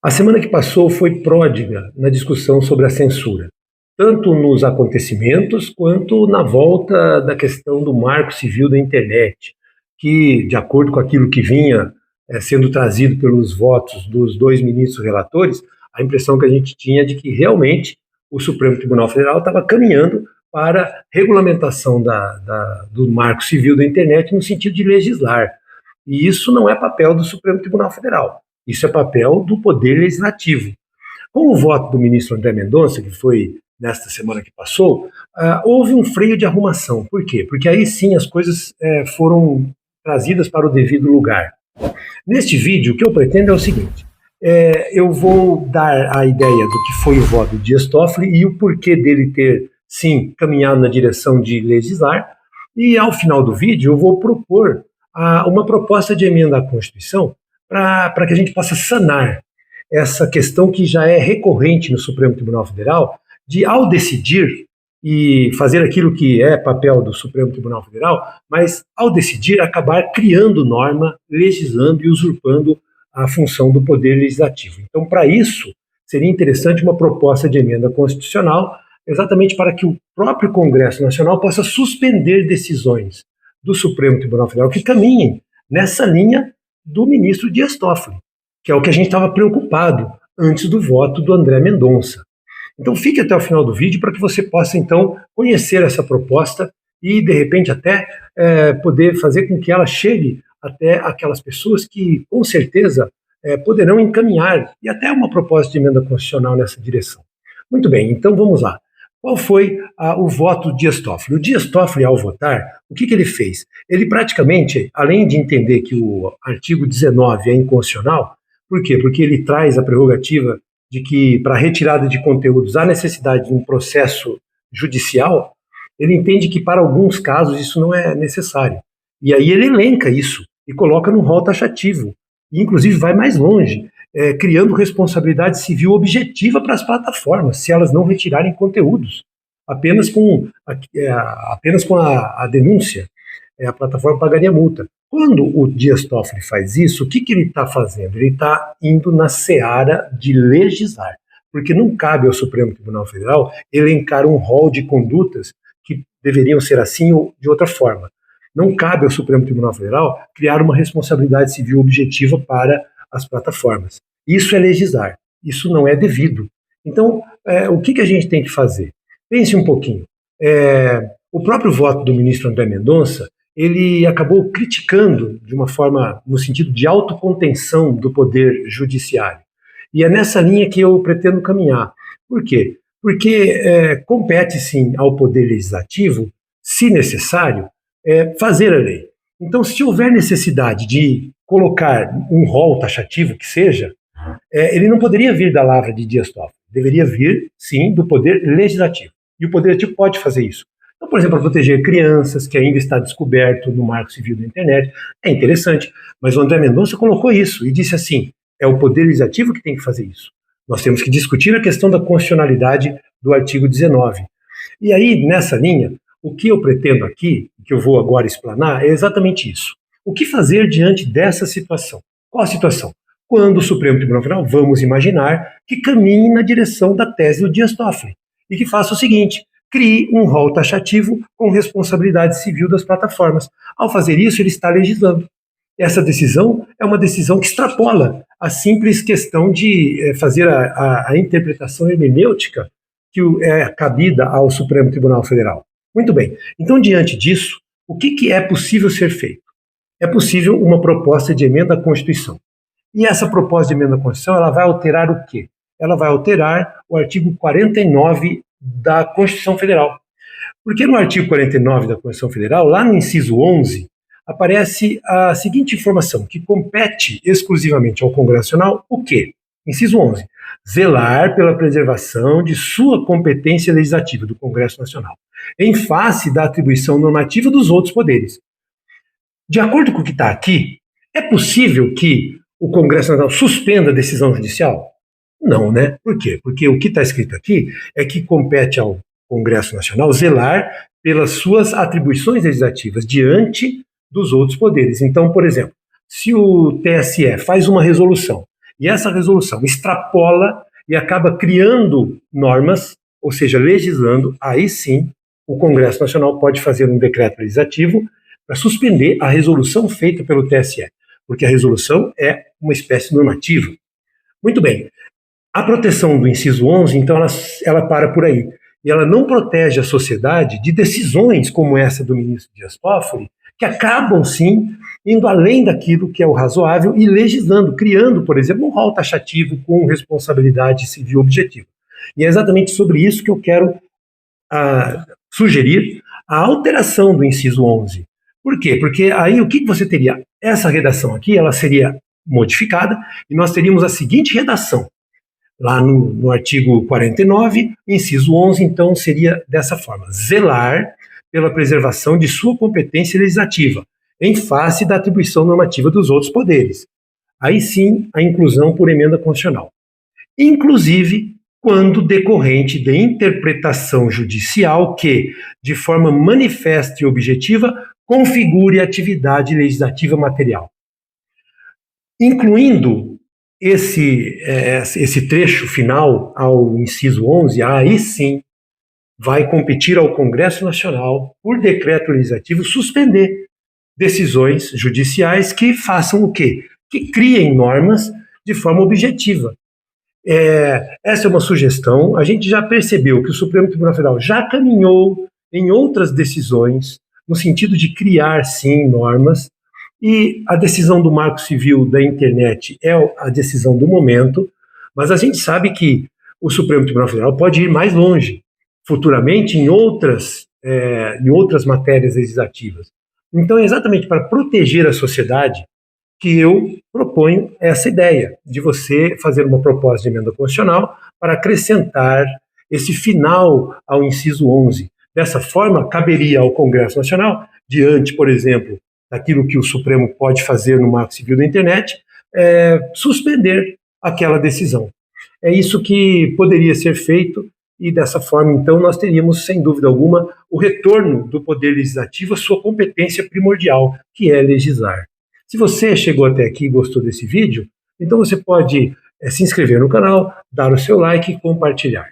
A semana que passou foi pródiga na discussão sobre a censura, tanto nos acontecimentos quanto na volta da questão do marco civil da internet, que, de acordo com aquilo que vinha sendo trazido pelos votos dos dois ministros relatores, a impressão que a gente tinha de que realmente o Supremo Tribunal Federal estava caminhando para regulamentação do marco civil da internet no sentido de legislar. E isso não é papel do Supremo Tribunal Federal. Isso é papel do Poder Legislativo. Com o voto do ministro André Mendonça, que foi nesta semana que passou, houve um freio de arrumação. Por quê? Porque aí sim as coisas foram trazidas para o devido lugar. Neste vídeo, o que eu pretendo é o seguinte: eu vou dar a ideia do que foi o voto do Dias Toffoli e o porquê dele ter, sim, caminhado na direção de legislar, e ao final do vídeo eu vou propor uma proposta de emenda à Constituição para que a gente possa sanar essa questão que já é recorrente no Supremo Tribunal Federal, de, ao decidir e fazer aquilo que é papel do Supremo Tribunal Federal, mas, ao decidir, acabar criando norma, legislando e usurpando a função do Poder Legislativo. Então, para isso, seria interessante uma proposta de emenda constitucional, exatamente para que o próprio Congresso Nacional possa suspender decisões do Supremo Tribunal Federal que caminhem nessa linha do ministro Dias Toffoli, que é o que a gente estava preocupado antes do voto do André Mendonça. Então fique até o final do vídeo para que você possa, então, conhecer essa proposta e, de repente, até poder fazer com que ela chegue até aquelas pessoas que, com certeza, poderão encaminhar, e até uma proposta de emenda constitucional nessa direção. Muito bem, então vamos lá. Qual foi o voto do Dias Toffoli? O Dias Toffoli, ao votar, o que ele fez? Ele praticamente, além de entender que o artigo 19 é inconstitucional, por quê? Porque ele traz a prerrogativa de que, para retirada de conteúdos, há necessidade de um processo judicial. Ele entende que, para alguns casos, isso não é necessário. E aí ele elenca isso e coloca num rol taxativo. E, inclusive, vai mais longe, criando responsabilidade civil objetiva para as plataformas, se elas não retirarem conteúdos. Apenas com a denúncia, a plataforma pagaria multa. Quando o Dias Toffoli faz isso, o que ele está fazendo? Ele está indo na seara de legislar, porque não cabe ao Supremo Tribunal Federal elencar um rol de condutas que deveriam ser assim ou de outra forma. Não cabe ao Supremo Tribunal Federal criar uma responsabilidade civil objetiva para as plataformas. Isso é legislar, isso não é devido. Então, o que a gente tem que fazer? Pense um pouquinho. O próprio voto do ministro André Mendonça, ele acabou criticando de uma forma, no sentido de autocontenção do poder judiciário. E é nessa linha que eu pretendo caminhar. Por quê? Porque compete, sim, ao Poder Legislativo, se necessário, fazer a lei. Então, se houver necessidade de colocar um rol taxativo que seja, ele não poderia vir da lavra de Dias Toffoli. Deveria vir, sim, do Poder Legislativo. E o Poder Legislativo pode fazer isso. Então, por exemplo, para proteger crianças, que ainda está descoberto no Marco Civil da Internet, é interessante. Mas o André Mendonça colocou isso e disse assim: é o Poder Legislativo que tem que fazer isso. Nós temos que discutir a questão da constitucionalidade do artigo 19. E aí, nessa linha, o que eu pretendo aqui, que eu vou agora explanar, é exatamente isso. O que fazer diante dessa situação? Qual a situação? Quando o Supremo Tribunal Federal, vamos imaginar, que caminhe na direção da tese do Dias Toffoli e que faça o seguinte: crie um rol taxativo com responsabilidade civil das plataformas. Ao fazer isso, ele está legislando. Essa decisão é uma decisão que extrapola a simples questão de fazer a interpretação hermenêutica que é cabida ao Supremo Tribunal Federal. Muito bem. Então, diante disso, o que é possível ser feito? É possível uma proposta de emenda à Constituição. E essa proposta de emenda à Constituição, ela vai alterar o quê? Ela vai alterar o artigo 49 da Constituição Federal. Porque no artigo 49 da Constituição Federal, lá no inciso 11, aparece a seguinte informação, que compete exclusivamente ao Congresso Nacional o quê? Inciso 11, zelar pela preservação de sua competência legislativa do Congresso Nacional, em face da atribuição normativa dos outros poderes. De acordo com o que está aqui, é possível que o Congresso Nacional suspenda a decisão judicial? Não, né? Por quê? Porque o que está escrito aqui é que compete ao Congresso Nacional zelar pelas suas atribuições legislativas diante dos outros poderes. Então, por exemplo, se o TSE faz uma resolução e essa resolução extrapola e acaba criando normas, ou seja, legislando, aí sim o Congresso Nacional pode fazer um decreto legislativo para suspender a resolução feita pelo TSE, porque a resolução é uma espécie normativa. Muito bem. A proteção do inciso 11, então, ela para por aí. E ela não protege a sociedade de decisões como essa do ministro Dias Toffoli, que acabam, sim, indo além daquilo que é o razoável e legislando, criando, por exemplo, um rol taxativo com responsabilidade civil objetiva. E é exatamente sobre isso que eu quero sugerir a alteração do inciso 11. Por quê? Porque aí o que você teria? Essa redação aqui, ela seria modificada e nós teríamos a seguinte redação. Lá no artigo 49, inciso 11, então, seria dessa forma: zelar pela preservação de sua competência legislativa, em face da atribuição normativa dos outros poderes. Aí sim, a inclusão por emenda constitucional. Inclusive, quando decorrente de interpretação judicial que, de forma manifesta e objetiva, configure atividade legislativa material. Incluindo esse trecho final ao inciso 11, aí sim vai competir ao Congresso Nacional, por decreto legislativo, suspender decisões judiciais que façam o quê? Que criem normas de forma objetiva. Essa é uma sugestão. A gente já percebeu que o Supremo Tribunal Federal já caminhou em outras decisões no sentido de criar, sim, normas, e a decisão do Marco Civil da internet é a decisão do momento, mas a gente sabe que o Supremo Tribunal Federal pode ir mais longe, futuramente, em outras matérias legislativas. Então, é exatamente para proteger a sociedade que eu proponho essa ideia de você fazer uma proposta de emenda constitucional para acrescentar esse final ao inciso 11. Dessa forma, caberia ao Congresso Nacional, diante, por exemplo, daquilo que o Supremo pode fazer no Marco Civil da internet, suspender aquela decisão. É isso que poderia ser feito e, dessa forma, então, nós teríamos, sem dúvida alguma, o retorno do Poder Legislativo à sua competência primordial, que é legislar. Se você chegou até aqui e gostou desse vídeo, então você pode se inscrever no canal, dar o seu like e compartilhar.